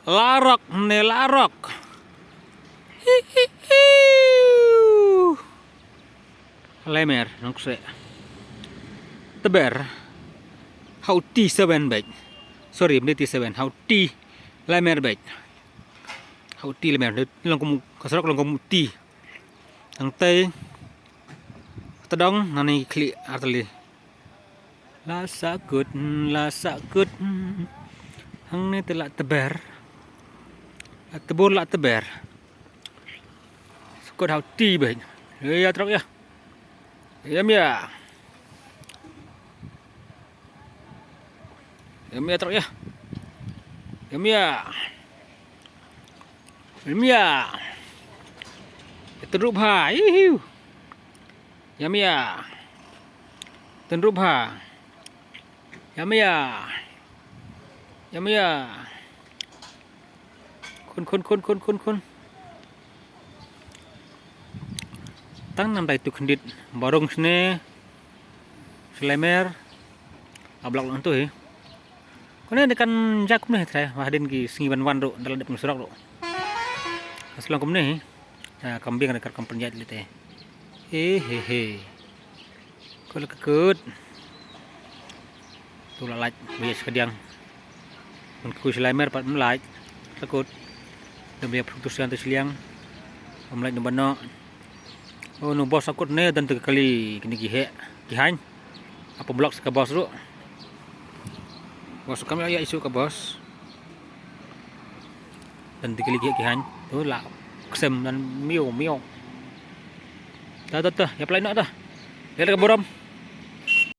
Larok nih larok. Lemer nongse. Teber. How T7 baik. Sorry, ini T7. How T lemer baik. How T lemer. Langkum kasarok langkum T. Ang tay tedong nani kli artali. La sakut. Hang ni telak teber. Tebur lak teber. Sukut how T baik. Ya trok ya. Yam ya. Yam ya trok ya. Yam ya. Yam ya. Teruk ha. Ihiu. Yam ya. Teruk ha. Yam ya. Yam ya. Kun. Tang nam tai tu khendit barong sne selemer ablak lang tu kone dekan jakum ne thai wahdin ki singi wan ro dalam dep surak ro aslang kum ne kambing dekat kampung jat lite he kol kekut tu lalaj bias kediang mun ku selemer pat melaj takut demi putusan tu seliang melaj no bano. Oh, no bos aku ne dan kali kini kihan apa blok ke bos dulu bos kami ya isu ke bos dan kali kihan tu lah kesem dan miau dah ya pelai nak dah lihat ke borom.